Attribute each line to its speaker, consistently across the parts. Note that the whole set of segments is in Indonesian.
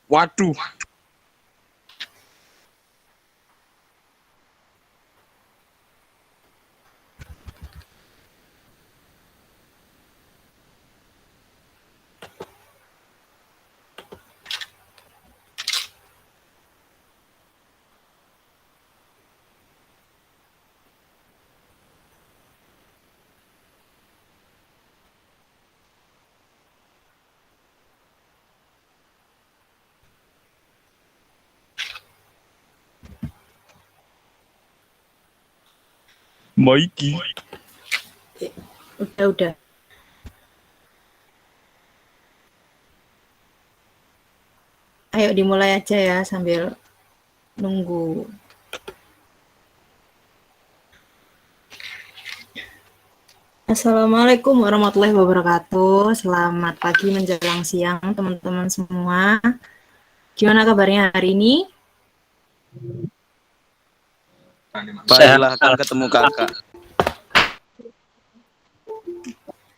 Speaker 1: Waduh. Maiki.
Speaker 2: Udah. Ayo dimulai aja ya sambil nunggu. Assalamualaikum warahmatullahi wabarakatuh. Selamat pagi menjelang siang teman-teman semua. Gimana kabarnya hari ini?
Speaker 3: Baiklah, akan ketemu kakak.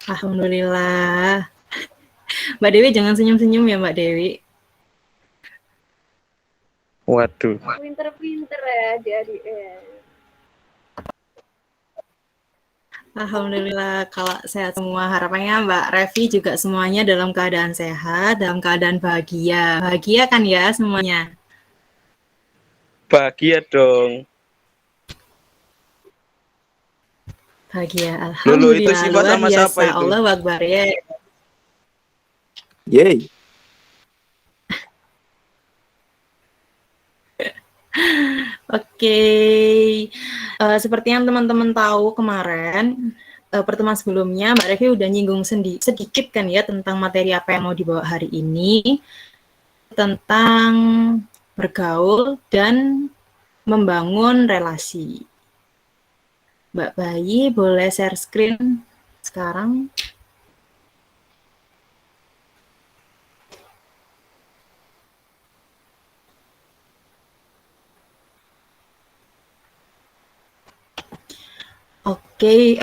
Speaker 2: Alhamdulillah. Mbak Dewi jangan senyum-senyum ya Mbak Dewi.
Speaker 3: Waduh.
Speaker 4: Pinter-pinter ya adik-adik.
Speaker 2: Alhamdulillah kalau sehat semua. Harapannya Mbak Revi juga semuanya dalam keadaan sehat, dalam keadaan bahagia. Bahagia kan ya semuanya?
Speaker 3: Bahagia dong.
Speaker 2: Bahagia.
Speaker 3: Lulu, itu
Speaker 2: Alhamdulillah.
Speaker 3: sifat
Speaker 2: Luar
Speaker 3: sama
Speaker 2: biasa.
Speaker 3: siapa itu?
Speaker 2: Allah Akbar ya.
Speaker 3: Yeay.
Speaker 2: Oke, seperti yang teman-teman tahu kemarin pertemuan sebelumnya Mbak Revi udah nyinggung sedikit kan ya tentang materi apa yang mau dibawa hari ini, tentang bergaul dan membangun relasi. Mbak Bayi boleh share screen sekarang. Oke,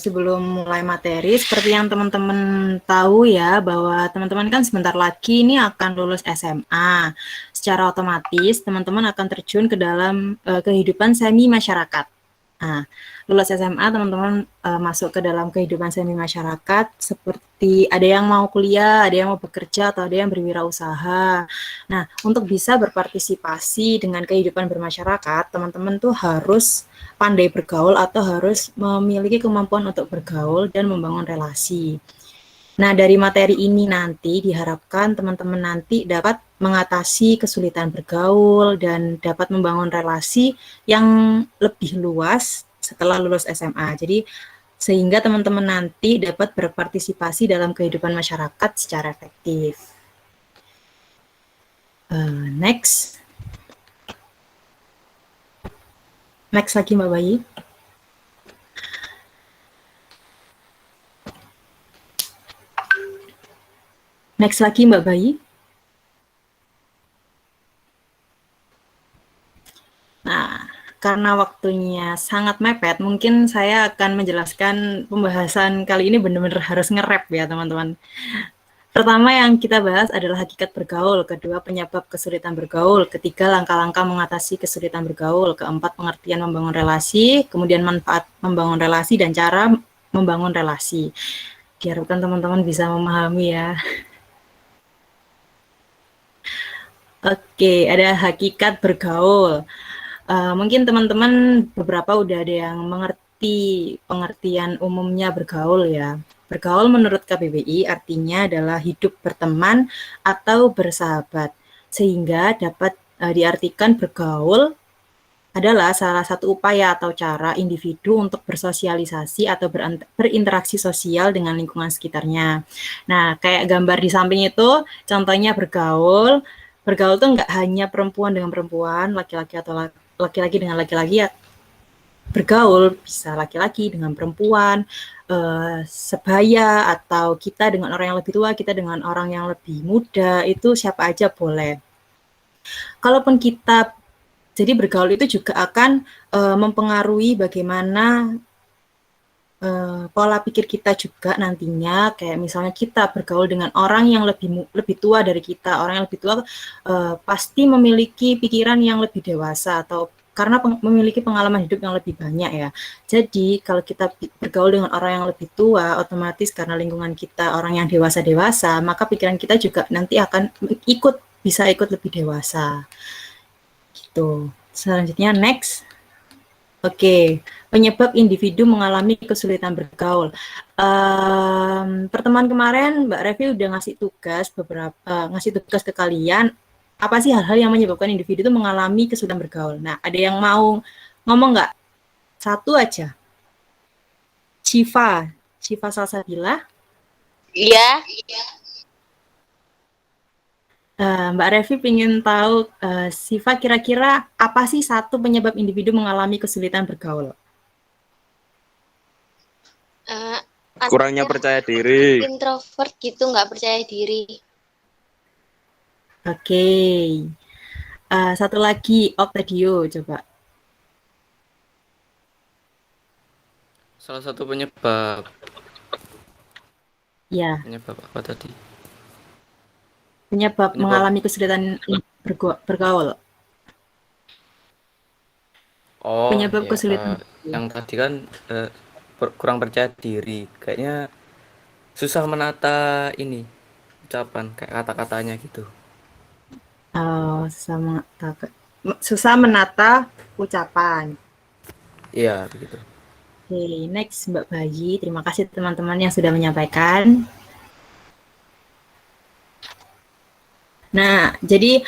Speaker 2: sebelum mulai materi, seperti yang teman-teman tahu ya, bahwa teman-teman kan sebentar lagi ini akan lulus SMA. Secara otomatis, teman-teman akan terjun ke dalam kehidupan semi masyarakat. Nah, lulus SMA, teman-teman masuk ke dalam kehidupan semi masyarakat, seperti ada yang mau kuliah, ada yang mau bekerja, atau ada yang berwirausaha. Nah, untuk bisa berpartisipasi dengan kehidupan bermasyarakat, teman-teman tuh harus pandai bergaul atau harus memiliki kemampuan untuk bergaul dan membangun relasi. Nah, dari materi ini nanti diharapkan teman-teman nanti dapat mengatasi kesulitan bergaul dan dapat membangun relasi yang lebih luas setelah lulus SMA. Jadi, sehingga teman-teman nanti dapat berpartisipasi dalam kehidupan masyarakat secara efektif. Next. Next lagi Mbak Bayi. Next lagi Mbak Bayi. Nah, karena waktunya sangat mepet, mungkin saya akan menjelaskan pembahasan kali ini benar-benar harus nge-rap ya teman-teman. Pertama yang kita bahas adalah hakikat bergaul, kedua penyebab kesulitan bergaul, ketiga langkah-langkah mengatasi kesulitan bergaul, keempat pengertian membangun relasi, kemudian manfaat membangun relasi dan cara membangun relasi. Diharapkan teman-teman bisa memahami ya. Oke, ada hakikat bergaul. Mungkin teman-teman beberapa udah ada yang mengerti pengertian umumnya bergaul ya. Bergaul menurut KBBI artinya adalah hidup berteman atau bersahabat, sehingga dapat diartikan bergaul adalah salah satu upaya atau cara individu untuk bersosialisasi atau berinteraksi sosial dengan lingkungan sekitarnya. Nah, kayak gambar di samping itu, contohnya bergaul tuh nggak hanya perempuan dengan perempuan, laki-laki atau laki-laki dengan laki-laki ya, bergaul bisa laki-laki dengan perempuan, sebaya atau kita dengan orang yang lebih tua, kita dengan orang yang lebih muda, itu siapa aja boleh. Kalaupun kita, jadi bergaul itu juga akan mempengaruhi bagaimana pola pikir kita juga nantinya, kayak misalnya kita bergaul dengan orang yang lebih tua dari kita. Orang yang lebih tua pasti memiliki pikiran yang lebih dewasa atau karena memiliki pengalaman hidup yang lebih banyak ya. Jadi kalau kita bergaul dengan orang yang lebih tua, otomatis karena lingkungan kita orang yang dewasa-dewasa, maka pikiran kita juga nanti akan bisa ikut lebih dewasa. Gitu. Selanjutnya next. Oke, penyebab individu mengalami kesulitan bergaul. Pertemuan kemarin Mbak Revi udah ngasih tugas ke kalian. Apa sih hal-hal yang menyebabkan individu itu mengalami kesulitan bergaul? Nah, ada yang mau ngomong nggak? Satu aja. Syifa Salsabila.
Speaker 1: Iya.
Speaker 2: Mbak Revi ingin tahu, Syifa kira-kira apa sih satu penyebab individu mengalami kesulitan bergaul?
Speaker 3: Kurangnya percaya diri.
Speaker 1: Introvert gitu, nggak percaya diri.
Speaker 2: Oke. Satu lagi, Octadio, coba.
Speaker 5: Salah satu penyebab.
Speaker 2: Ya.
Speaker 5: Penyebab apa tadi?
Speaker 2: Penyebab mengalami kesulitan bergaul.
Speaker 5: Oh,
Speaker 2: penyebab
Speaker 5: ya,
Speaker 2: kesulitan.
Speaker 5: yang tadi kan kurang percaya diri. Kayaknya susah menata ini ucapan kayak kata-katanya gitu.
Speaker 2: Susah menata ucapan.
Speaker 5: Iya, begitu.
Speaker 2: Oke, next Mbak Bayi. Terima kasih teman-teman yang sudah menyampaikan. Nah, jadi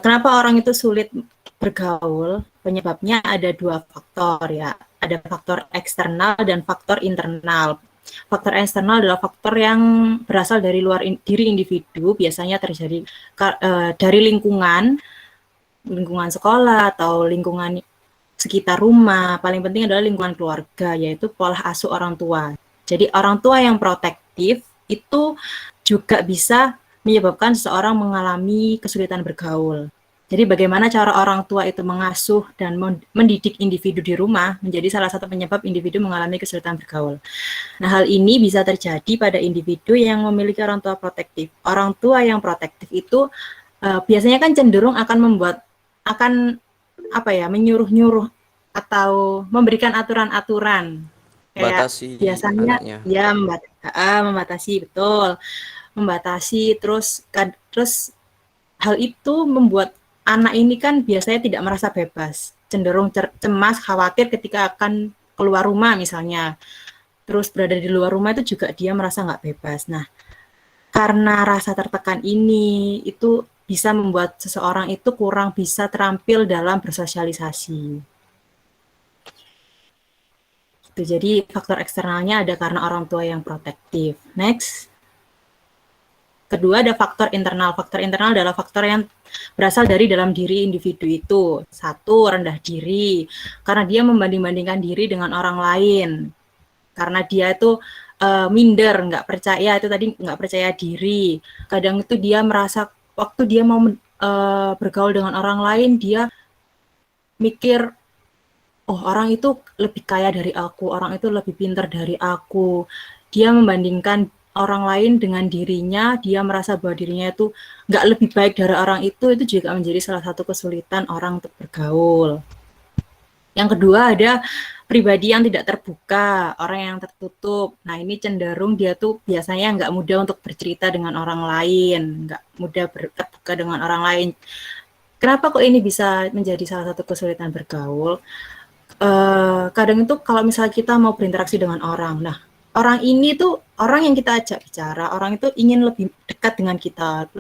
Speaker 2: kenapa orang itu sulit bergaul? Penyebabnya ada dua faktor ya. Ada faktor eksternal dan faktor internal. Faktor eksternal adalah faktor yang berasal dari luar diri individu, biasanya terjadi dari lingkungan sekolah atau lingkungan sekitar rumah. Paling penting adalah lingkungan keluarga, yaitu pola asuh orang tua. Jadi orang tua yang protektif itu juga bisa menyebabkan seseorang mengalami kesulitan bergaul. Jadi bagaimana cara orang tua itu mengasuh dan mendidik individu di rumah menjadi salah satu penyebab individu mengalami kesulitan bergaul. Nah, hal ini bisa terjadi pada individu yang memiliki orang tua protektif. Orang tua yang protektif itu biasanya kan cenderung akan menyuruh-nyuruh atau memberikan aturan-aturan. Kayak
Speaker 5: Batasi
Speaker 2: biasanya
Speaker 5: anaknya.
Speaker 2: ya membatasi, betul. Membatasi, terus hal itu membuat anak ini kan biasanya tidak merasa bebas, cenderung cemas, khawatir ketika akan keluar rumah misalnya. Terus berada di luar rumah itu juga dia merasa nggak bebas. Nah, karena rasa tertekan ini itu bisa membuat seseorang itu kurang bisa terampil dalam bersosialisasi. Jadi faktor eksternalnya ada karena orang tua yang protektif. Next. Kedua ada faktor internal. Faktor internal adalah faktor yang berasal dari dalam diri individu itu. Satu, rendah diri. Karena dia membanding-bandingkan diri dengan orang lain. Karena dia itu minder, nggak percaya, itu tadi nggak percaya diri. Kadang itu dia merasa waktu dia mau bergaul dengan orang lain, dia mikir, oh orang itu lebih kaya dari aku, orang itu lebih pintar dari aku. Dia membandingkan orang lain dengan dirinya, dia merasa bahwa dirinya itu nggak lebih baik dari orang itu juga menjadi salah satu kesulitan orang untuk bergaul. Yang kedua ada pribadi yang tidak terbuka, orang yang tertutup. Nah ini cenderung dia tuh biasanya nggak mudah untuk bercerita dengan orang lain, nggak mudah terbuka dengan orang lain. Kenapa kok ini bisa menjadi salah satu kesulitan bergaul? Kadang itu kalau misalnya kita mau berinteraksi dengan orang, nah orang ini tuh orang yang kita ajak bicara, orang itu ingin lebih dekat dengan kita,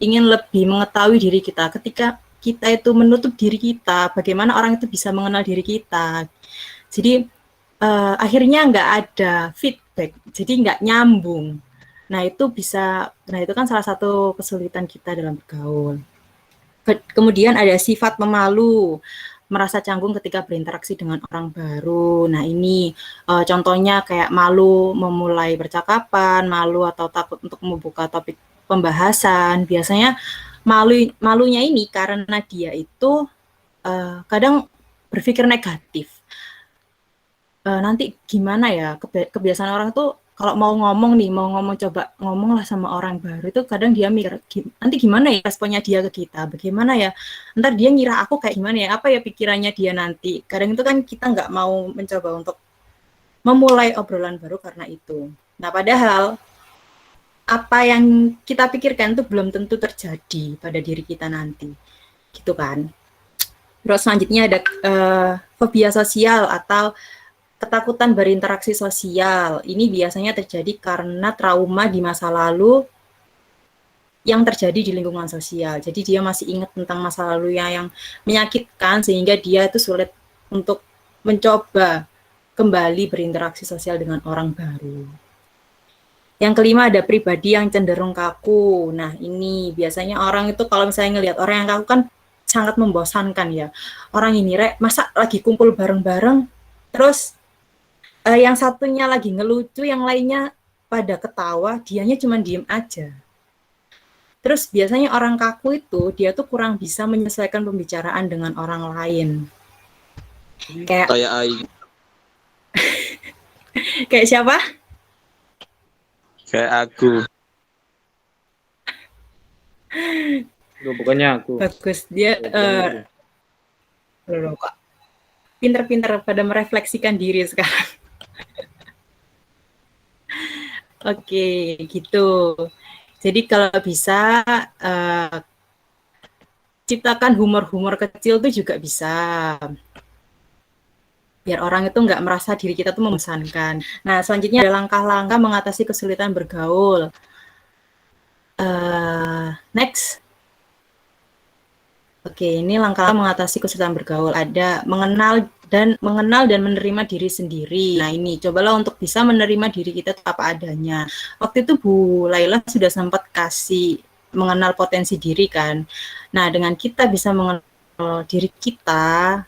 Speaker 2: ingin lebih mengetahui diri kita. Ketika kita itu menutup diri kita, bagaimana orang itu bisa mengenal diri kita. Jadi akhirnya nggak ada feedback, jadi nggak nyambung. Nah itu kan salah satu kesulitan kita dalam bergaul. Kemudian ada sifat pemalu, merasa canggung ketika berinteraksi dengan orang baru. Nah ini contohnya kayak malu memulai percakapan, malu atau takut untuk membuka topik pembahasan. Biasanya malunya ini karena dia itu kadang berpikir negatif. nanti gimana ya, kebiasaan orang tuh kalau mau ngomong nih, mau ngomong coba ngomonglah sama orang baru itu kadang dia mikir, nanti gimana ya responnya dia ke kita, bagaimana ya, ntar dia ngira aku kayak gimana ya, apa ya pikirannya dia nanti. Kadang itu kan kita nggak mau mencoba untuk memulai obrolan baru karena itu. Nah, padahal apa yang kita pikirkan itu belum tentu terjadi pada diri kita nanti, gitu kan. Terus selanjutnya ada fobia sosial atau ketakutan berinteraksi sosial. Ini biasanya terjadi karena trauma di masa lalu yang terjadi di lingkungan sosial. Jadi dia masih ingat tentang masa lalunya yang menyakitkan sehingga dia itu sulit untuk mencoba kembali berinteraksi sosial dengan orang baru. Yang kelima ada pribadi yang cenderung kaku. Nah, ini biasanya orang itu kalau misalnya ngelihat orang yang kaku kan sangat membosankan ya. Orang ini masa lagi kumpul bareng-bareng terus yang satunya lagi ngelucu, yang lainnya pada ketawa, dianya cuma diem aja. Terus biasanya orang kaku itu, dia tuh kurang bisa menyesuaikan pembicaraan dengan orang lain. Kayak
Speaker 3: Ai.
Speaker 2: Kayak siapa?
Speaker 3: Kayak aku.
Speaker 6: Bukannya aku.
Speaker 2: Bagus, dia loh kok pinter-pinter pada merefleksikan diri sekarang. Oke, gitu. Jadi kalau bisa ciptakan humor-humor kecil tuh juga bisa. Biar orang itu nggak merasa diri kita tuh membosankan. Nah, selanjutnya ada langkah-langkah mengatasi kesulitan bergaul. Next. Oke, ini langkah mengatasi kesulitan bergaul. Ada mengenal dan menerima diri sendiri. Nah, ini cobalah untuk bisa menerima diri kita apa adanya. Waktu itu Bu Laila sudah sempat kasih mengenal potensi diri kan. Nah, dengan kita bisa mengenal diri kita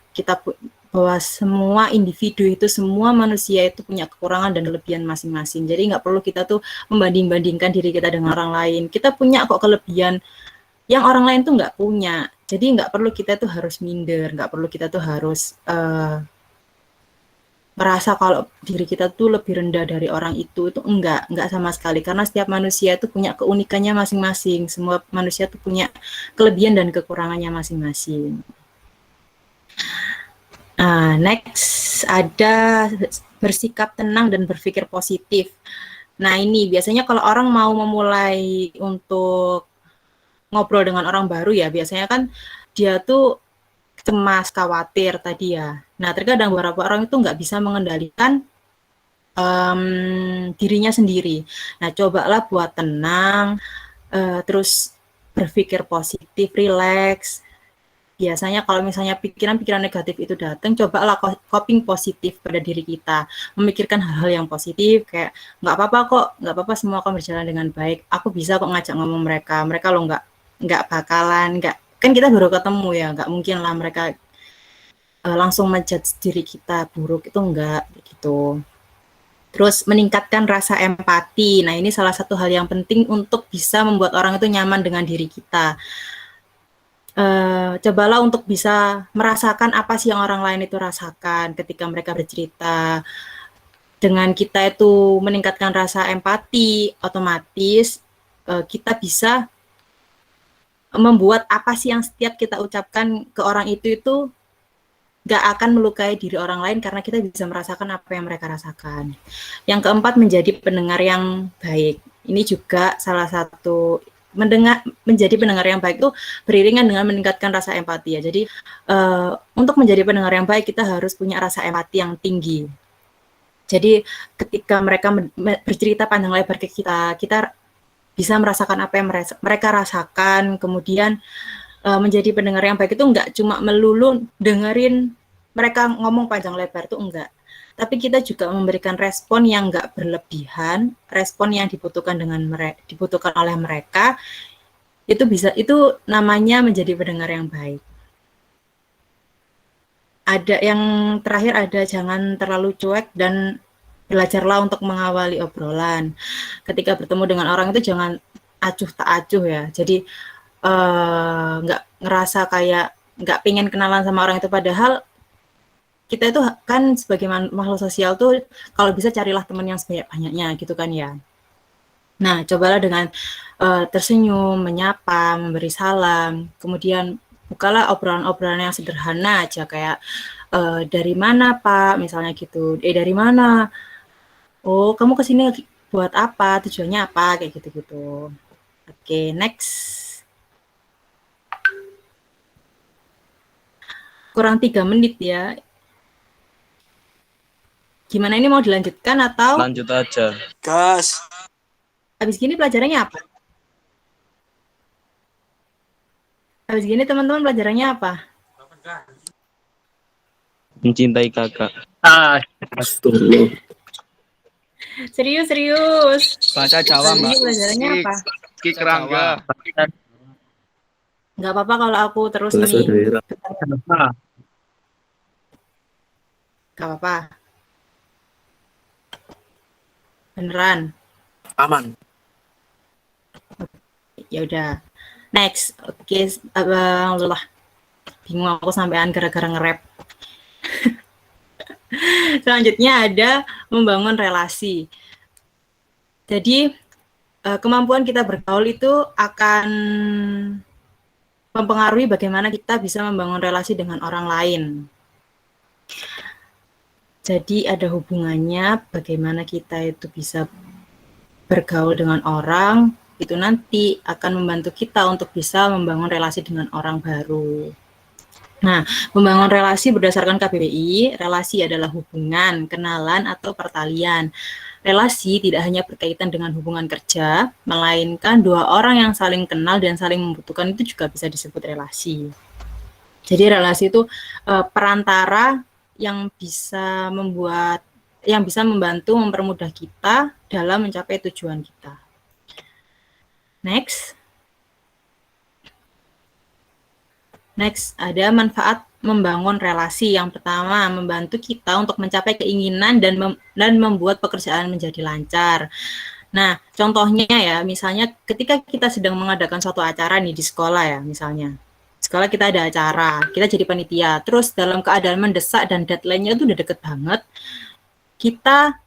Speaker 2: bahwa semua individu itu, semua manusia itu punya kekurangan dan kelebihan masing-masing. Jadi nggak perlu kita tuh membanding-bandingkan diri kita dengan orang lain. Kita punya kok kelebihan yang orang lain tuh nggak punya. Jadi nggak perlu kita tuh harus minder, nggak perlu kita tuh harus merasa kalau diri kita tuh lebih rendah dari orang itu enggak sama sekali. Karena setiap manusia itu punya keunikannya masing-masing. Semua manusia tuh punya kelebihan dan kekurangannya masing-masing. Next ada bersikap tenang dan berpikir positif. Nah, ini biasanya kalau orang mau memulai untuk ngobrol dengan orang baru ya, biasanya kan dia tuh cemas, khawatir tadi ya. Nah, terkadang beberapa orang itu nggak bisa mengendalikan dirinya sendiri. Nah, cobalah buat tenang, terus berpikir positif, rileks. Biasanya kalau misalnya pikiran-pikiran negatif itu datang, cobalah coping positif pada diri kita. Memikirkan hal-hal yang positif, kayak nggak apa-apa semua akan berjalan dengan baik. Aku bisa kok ngajak ngomong mereka lo nggak bakalan, kan kita baru ketemu ya, nggak mungkin lah mereka langsung menjudge diri kita buruk, itu enggak gitu. Terus meningkatkan rasa empati. Nah, ini salah satu hal yang penting untuk bisa membuat orang itu nyaman dengan diri kita. Cobalah untuk bisa merasakan apa sih yang orang lain itu rasakan ketika mereka bercerita. Dengan kita itu meningkatkan rasa empati, otomatis kita bisa membuat apa sih yang setiap kita ucapkan ke orang itu gak akan melukai diri orang lain karena kita bisa merasakan apa yang mereka rasakan. Yang keempat, menjadi pendengar yang baik. Ini juga salah satu menjadi pendengar yang baik itu beriringan dengan meningkatkan rasa empati ya. Jadi untuk menjadi pendengar yang baik kita harus punya rasa empati yang tinggi. Jadi ketika mereka bercerita panjang lebar ke kita bisa merasakan apa yang mereka rasakan. Kemudian menjadi pendengar yang baik itu enggak cuma melulu dengerin mereka ngomong panjang lebar, itu enggak. Tapi kita juga memberikan respon yang enggak berlebihan, respon yang dibutuhkan oleh mereka, itu namanya menjadi pendengar yang baik. Ada yang terakhir, ada jangan terlalu cuek dan belajarlah untuk mengawali obrolan. Ketika bertemu dengan orang itu jangan acuh tak acuh ya. Jadi nggak ngerasa kayak nggak pengen kenalan sama orang itu, padahal kita itu kan sebagai makhluk sosial tuh kalau bisa carilah teman yang sebanyak-banyaknya gitu kan ya. Nah, cobalah dengan tersenyum, menyapa, memberi salam, kemudian bukalah obrolan-obrolan yang sederhana aja kayak dari mana Pak, misalnya gitu. Dari mana? Oh, kamu kesini buat apa? Tujuannya apa? Kayak gitu-gitu. Oke, next. Kurang 3 menit ya. Gimana ini mau dilanjutkan atau?
Speaker 3: Lanjut aja.
Speaker 6: Gas.
Speaker 2: Habis gini pelajarannya apa? Habis gini teman-teman pelajarannya apa?
Speaker 3: Mencintai kakak.
Speaker 6: Astagfirullah.
Speaker 2: Serius.
Speaker 6: Bahasa Jawa,
Speaker 2: Habis
Speaker 6: Mbak.
Speaker 2: ini pelajarannya apa?
Speaker 3: Ki Kerangga.
Speaker 2: Nggak apa-apa kalau aku terus
Speaker 6: Bahasa
Speaker 2: nih.
Speaker 6: daerah.
Speaker 2: Nggak apa-apa. Beneran.
Speaker 6: Aman.
Speaker 2: Ya udah. Next. Oke, Allah. Bingung aku sampean gara-gara nge-rap. Selanjutnya ada membangun relasi. Jadi kemampuan kita bergaul itu akan mempengaruhi bagaimana kita bisa membangun relasi dengan orang lain. Jadi ada hubungannya bagaimana kita itu bisa bergaul dengan orang, itu nanti akan membantu kita untuk bisa membangun relasi dengan orang baru. Nah, membangun relasi berdasarkan KBBI, relasi adalah hubungan, kenalan, atau pertalian. Relasi tidak hanya berkaitan dengan hubungan kerja, melainkan dua orang yang saling kenal dan saling membutuhkan itu juga bisa disebut relasi. Jadi relasi itu perantara yang bisa membantu mempermudah kita dalam mencapai tujuan kita. Next, ada manfaat membangun relasi. Yang pertama, membantu kita untuk mencapai keinginan dan membuat pekerjaan menjadi lancar. Nah, contohnya ya, misalnya ketika kita sedang mengadakan suatu acara nih di sekolah ya, misalnya. Sekolah kita ada acara, kita jadi panitia. Terus dalam keadaan mendesak dan deadline-nya itu udah deket banget, kita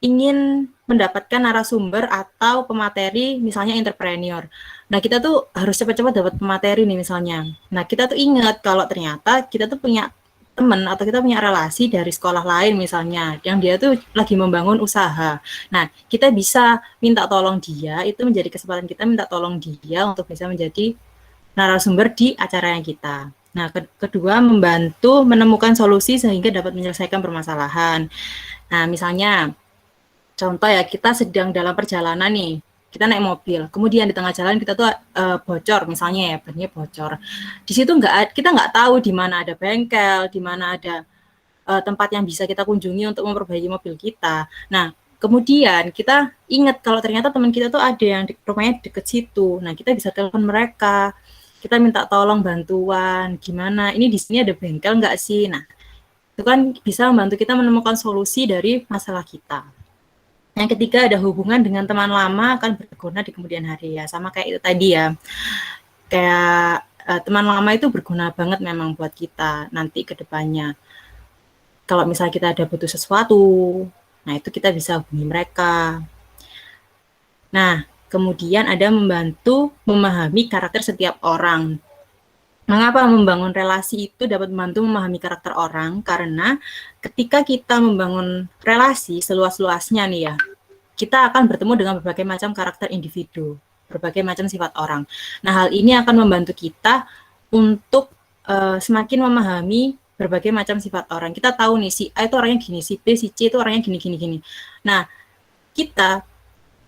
Speaker 2: ingin mendapatkan narasumber atau pemateri, misalnya entrepreneur. Nah, kita tuh harus cepat-cepat dapat pemateri nih misalnya. Nah, kita tuh ingat kalau ternyata kita tuh punya teman atau kita punya relasi dari sekolah lain misalnya, yang dia tuh lagi membangun usaha. Nah, kita bisa minta tolong dia, itu menjadi kesempatan kita minta tolong dia untuk bisa menjadi narasumber di acaranya kita. Nah, kedua, membantu menemukan solusi sehingga dapat menyelesaikan permasalahan. Nah, misalnya, contoh ya, kita sedang dalam perjalanan nih, kita naik mobil, kemudian di tengah jalan kita tuh bocor, misalnya ya, bannya bocor. Di situ kita nggak tahu di mana ada bengkel, di mana ada tempat yang bisa kita kunjungi untuk memperbaiki mobil kita. Nah, kemudian kita ingat kalau ternyata teman kita tuh ada yang rumahnya deket situ. Nah, kita bisa telepon mereka, kita minta tolong bantuan, gimana, ini di sini ada bengkel nggak sih? Nah, itu kan bisa membantu kita menemukan solusi dari masalah kita. Yang ketiga, ada hubungan dengan teman lama akan berguna di kemudian hari ya. Sama kayak itu tadi ya. Kayak teman lama itu berguna banget memang buat kita nanti ke depannya. Kalau misalnya kita ada butuh sesuatu, nah itu kita bisa hubungi mereka. Nah, kemudian ada membantu memahami karakter setiap orang. Mengapa membangun relasi itu dapat membantu memahami karakter orang? Karena ketika kita membangun relasi seluas-luasnya nih ya, kita akan bertemu dengan berbagai macam karakter individu, berbagai macam sifat orang. Nah, hal ini akan membantu kita untuk semakin memahami berbagai macam sifat orang. Kita tahu nih, si A itu orangnya gini, si B, si C itu orangnya gini. Nah,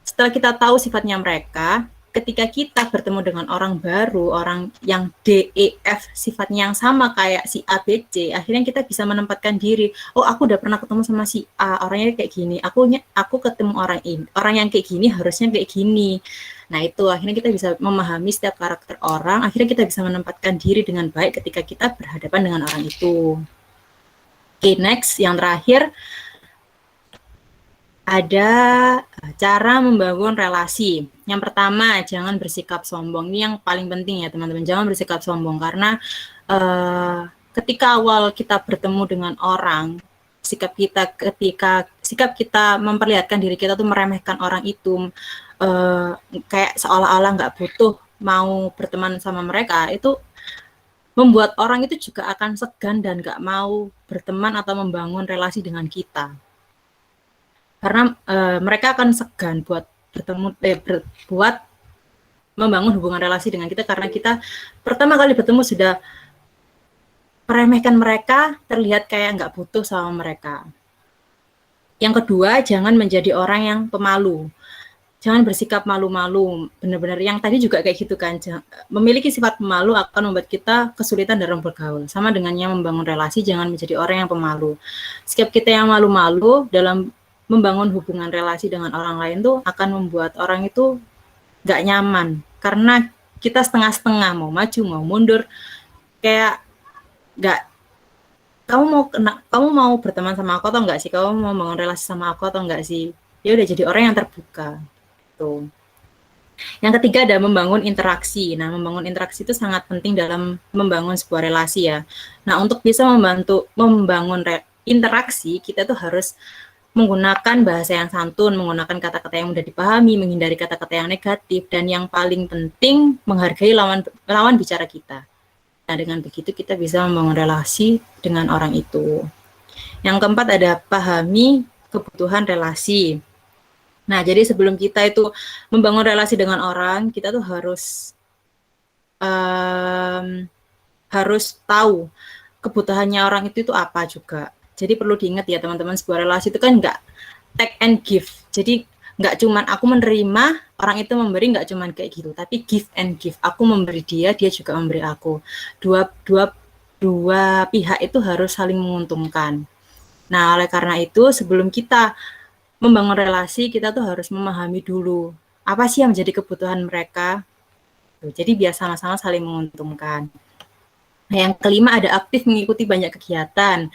Speaker 2: setelah kita tahu sifatnya mereka, ketika kita bertemu dengan orang baru, orang yang D, E, F, sifatnya yang sama kayak si A, B, C, akhirnya kita bisa menempatkan diri, oh aku udah pernah ketemu sama si A, orangnya kayak gini, aku ketemu orang ini, orang yang kayak gini harusnya kayak gini. Nah itu, akhirnya kita bisa memahami setiap karakter orang, akhirnya kita bisa menempatkan diri dengan baik ketika kita berhadapan dengan orang itu. Oke, next, yang terakhir, ada cara membangun relasi. Yang pertama, jangan bersikap sombong. Ini yang paling penting ya teman-teman. Jangan bersikap sombong karena ketika awal kita bertemu dengan orang, sikap kita memperlihatkan diri kita tuh meremehkan orang itu, kayak seolah-olah nggak butuh mau berteman sama mereka, itu membuat orang itu juga akan segan dan nggak mau berteman atau membangun relasi dengan kita. Karena mereka akan segan buat buat membangun hubungan relasi dengan kita, karena kita pertama kali bertemu sudah meremehkan mereka, terlihat kayak nggak butuh sama mereka. Yang kedua, jangan menjadi orang yang pemalu. Jangan bersikap malu-malu. Benar-benar yang tadi juga kayak gitu kan. Memiliki sifat pemalu akan membuat kita kesulitan dalam bergaul. Sama dengannya membangun relasi, jangan menjadi orang yang pemalu. Sikap kita yang malu-malu dalam membangun hubungan relasi dengan orang lain tuh akan membuat orang itu nggak nyaman. Karena kita setengah-setengah, mau maju, mau mundur. Kayak nggak, kamu mau berteman sama aku atau enggak sih, kamu mau membangun relasi sama aku atau enggak sih, ya udah jadi orang yang terbuka tuh. Yang ketiga ada membangun interaksi. Nah, membangun interaksi itu sangat penting dalam membangun sebuah relasi ya. Nah, untuk bisa membangun interaksi, kita tuh harus menggunakan bahasa yang santun, menggunakan kata-kata yang mudah dipahami, menghindari kata-kata yang negatif, dan yang paling penting menghargai lawan bicara kita. Nah, dengan begitu kita bisa membangun relasi dengan orang itu. Yang keempat ada pahami kebutuhan relasi. Nah, jadi sebelum kita itu membangun relasi dengan orang, kita tuh harus tahu kebutuhannya orang itu apa juga. Jadi perlu diingat ya teman-teman, sebuah relasi itu kan nggak take and give. Jadi nggak cuman aku menerima, orang itu memberi, nggak cuman kayak gitu, tapi give and give. Aku memberi dia juga memberi aku. Dua pihak itu harus saling menguntungkan. Nah, oleh karena itu sebelum kita membangun relasi, kita tuh harus memahami dulu apa sih yang menjadi kebutuhan mereka. Jadi biar sama-sama saling menguntungkan. Nah, yang kelima ada aktif mengikuti banyak kegiatan.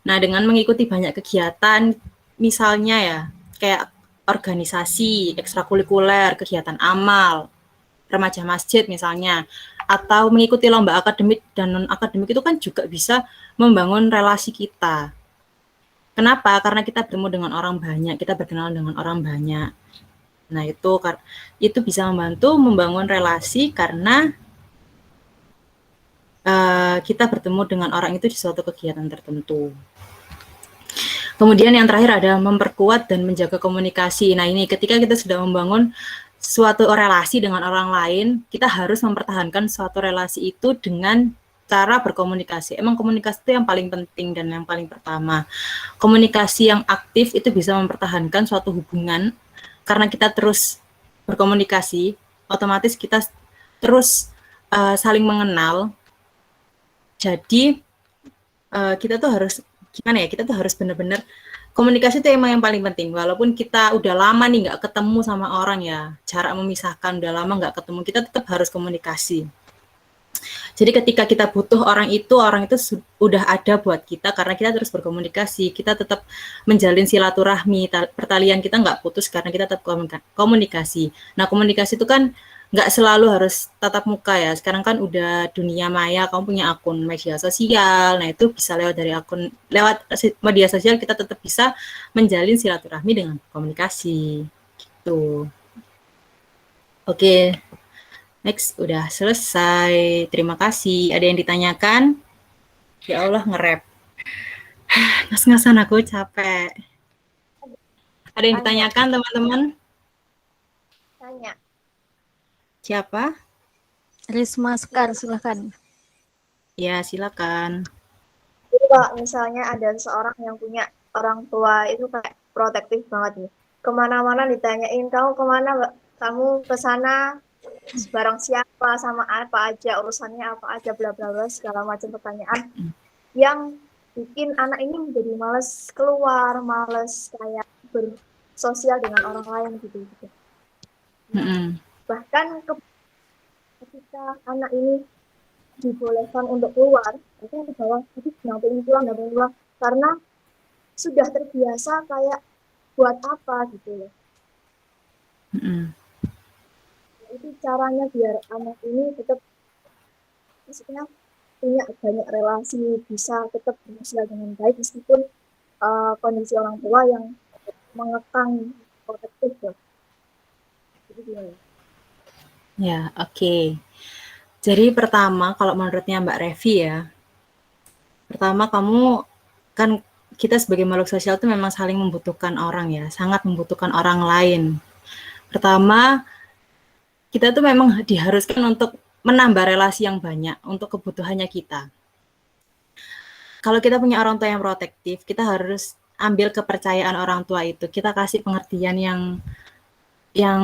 Speaker 2: Nah, dengan mengikuti banyak kegiatan, misalnya ya, kayak organisasi, ekstrakurikuler, kegiatan amal, remaja masjid misalnya, atau mengikuti lomba akademik dan non-akademik, itu kan juga bisa membangun relasi kita. Kenapa? Karena kita bertemu dengan orang banyak, kita berkenalan dengan orang banyak. Nah, itu bisa membantu membangun relasi karena kita bertemu dengan orang itu di suatu kegiatan tertentu. Kemudian yang terakhir ada memperkuat dan menjaga komunikasi. Nah, ini ketika kita sudah membangun suatu relasi dengan orang lain, kita harus mempertahankan suatu relasi itu dengan cara berkomunikasi. Emang komunikasi itu yang paling penting dan yang paling pertama. Komunikasi yang aktif itu bisa mempertahankan suatu hubungan, karena kita terus berkomunikasi, otomatis kita terus saling mengenal. Jadi kita tuh harus gimana ya, kita tuh harus benar-benar komunikasi itu emang yang paling penting. Walaupun kita udah lama nih nggak ketemu sama orang ya, jarak memisahkan, udah lama nggak ketemu, kita tetap harus komunikasi. Jadi ketika kita butuh orang itu udah ada buat kita, karena kita terus berkomunikasi, kita tetap menjalin silaturahmi, pertalian kita nggak putus karena kita tetap komunikasi. Nah, komunikasi itu kan nggak selalu harus tatap muka ya. Sekarang kan udah dunia maya, kamu punya akun media sosial. Nah, itu bisa lewat media sosial kita tetap bisa menjalin silaturahmi dengan komunikasi. Gitu. Oke. Next, udah selesai. Terima kasih. Ada yang ditanyakan? Ya Allah, nge-rap. Ngas-ngasan aku capek. Ada yang ditanyakan, teman-teman?
Speaker 4: Tanya.
Speaker 2: Siapa?
Speaker 7: Risma Sekar, silakan.
Speaker 2: Ya, silakan.
Speaker 4: Jadi kalau misalnya ada seorang yang punya orang tua itu kayak protektif banget nih. Kemana-mana ditanyain, kamu kemana, Mbak? Kamu ke sana barang siapa, sama apa aja, urusannya apa aja, bla bla bla, segala macam pertanyaan yang bikin anak ini menjadi males keluar, males kayak bersosial dengan orang lain gitu. Bahkan ketika anak ini dibolehkan untuk keluar, itu di bawah itu pengen pulang, karena sudah terbiasa kayak buat apa gitu loh. Itu caranya biar anak ini tetap maksudnya punya banyak relasi, bisa tetap bersosial dengan baik meskipun kondisi orang tua yang mengekang protektif ya. Jadi gimana?
Speaker 2: Ya, oke. Jadi pertama, kalau menurutnya Mbak Revi ya, pertama kamu kan kita sebagai makhluk sosial itu memang saling membutuhkan orang ya, sangat membutuhkan orang lain. Pertama, kita tuh memang diharuskan untuk menambah relasi yang banyak untuk kebutuhannya kita. Kalau kita punya orang tua yang protektif, kita harus ambil kepercayaan orang tua itu. Kita kasih pengertian yang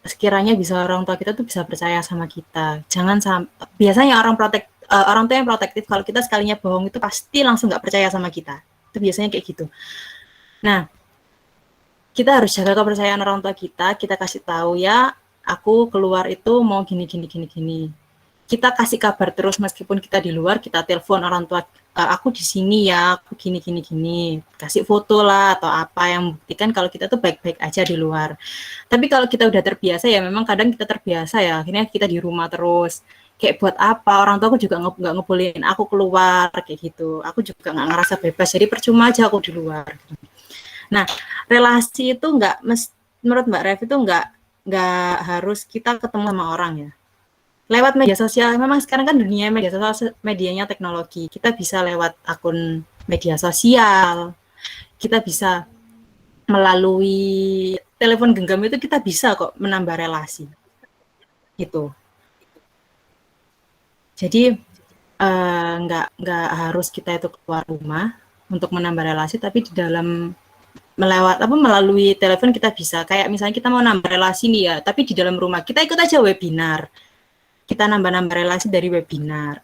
Speaker 2: sekiranya bisa orang tua kita tuh bisa percaya sama kita. Jangan biasanya orang tua yang protektif kalau kita sekalinya bohong itu pasti langsung nggak percaya sama kita. Itu biasanya kayak gitu. Nah, kita harus jaga kepercayaan orang tua kita kasih tahu ya, aku keluar itu mau gini. Kita kasih kabar terus meskipun kita di luar, kita telepon orang tua, aku di sini ya, aku gini. Kasih foto lah atau apa yang membuktikan kalau kita tuh baik-baik aja di luar. Tapi kalau kita udah terbiasa ya memang kadang kita terbiasa ya, akhirnya kita di rumah terus. Kayak buat apa, orang tua aku juga nggak ngebolehin aku keluar kayak gitu. Aku juga nggak ngerasa bebas, jadi percuma aja aku di luar. Nah, relasi itu menurut Mbak Rev itu nggak harus kita ketemu sama orang ya. Lewat media sosial, memang sekarang kan dunia media sosial, medianya teknologi. Kita bisa lewat akun media sosial, kita bisa melalui telepon genggam itu kita bisa kok menambah relasi. Gitu. Jadi nggak harus kita itu keluar rumah untuk menambah relasi, tapi di dalam melalui telepon kita bisa. Kayak misalnya kita mau nambah relasi nih ya, tapi di dalam rumah kita ikut aja webinar. Kita nambah-nambah relasi dari webinar.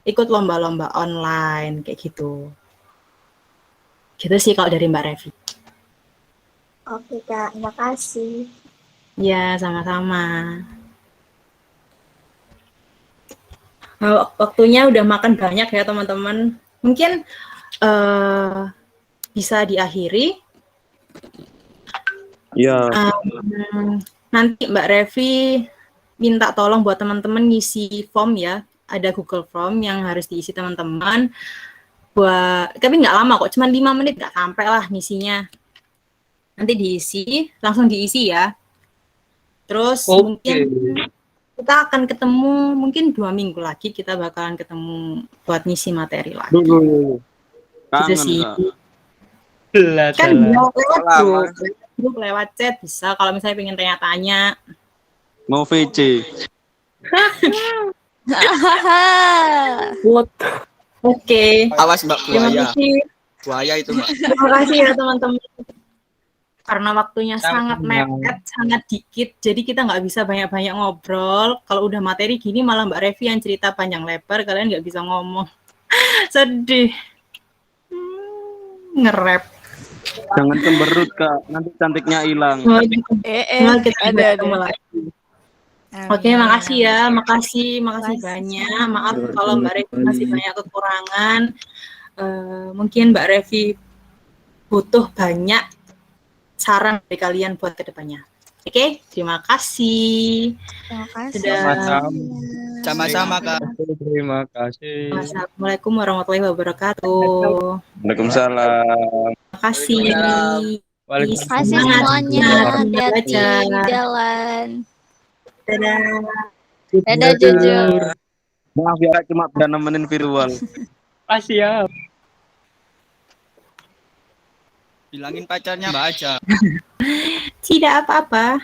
Speaker 2: Ikut lomba-lomba online kayak gitu. Gitu sih kalau dari Mbak Revi.
Speaker 4: Oke Kak, terima kasih.
Speaker 2: Ya, sama-sama. Nah, waktunya udah makan banyak ya teman-teman. Mungkin bisa diakhiri.
Speaker 3: Ya.
Speaker 2: Nanti Mbak Revi minta tolong buat teman-teman ngisi form ya. Ada Google Form yang harus diisi teman-teman. Tapi nggak lama kok, cuma 5 menit nggak sampai lah ngisinya. Nanti langsung diisi ya. Terus mungkin kita akan ketemu mungkin 2 minggu lagi kita bakalan ketemu buat ngisi materi lagi. Gitu sih. Kan lewat grup, lewat chat bisa. Kalau misalnya pengen tanya-tanya.
Speaker 3: Mau VC.
Speaker 2: Oke.
Speaker 6: Awas Mbak
Speaker 2: Terima
Speaker 6: buaya.
Speaker 2: kasih.
Speaker 6: Buaya itu Mbak.
Speaker 2: Terima kasih ya teman-teman. Karena waktunya sangat mepet, sangat dikit, jadi kita nggak bisa banyak-banyak ngobrol. Kalau udah materi gini malah Mbak Revi yang cerita panjang lebar, kalian nggak bisa ngomong. Sedih. Nge-rap.
Speaker 3: Jangan cemberut Kak, nanti cantiknya hilang.
Speaker 2: Kita ketemu lagi. Oke, makasih ya, makasih banyak. Maaf kalau Mbak Revi masih banyak kekurangan. Mungkin Mbak Revi butuh banyak saran dari kalian buat kedepannya. Oke, terima kasih.
Speaker 7: Terima kasih.
Speaker 6: Sama-sama Kak.
Speaker 3: Terima kasih.
Speaker 2: Assalamualaikum warahmatullahi wabarakatuh.
Speaker 3: Waalaikumsalam.
Speaker 2: Terima kasih.
Speaker 7: Terima kasih
Speaker 2: Semangat.
Speaker 7: semuanya. Hati-hati
Speaker 2: Belajar.
Speaker 7: di jalan.
Speaker 2: Dadah.
Speaker 7: Dadah Jujur.
Speaker 3: Maaf ya cuma bisa nemenin virtual.
Speaker 6: Siap. Bilangin pacarnya Mbak aja.
Speaker 2: Tidak apa-apa.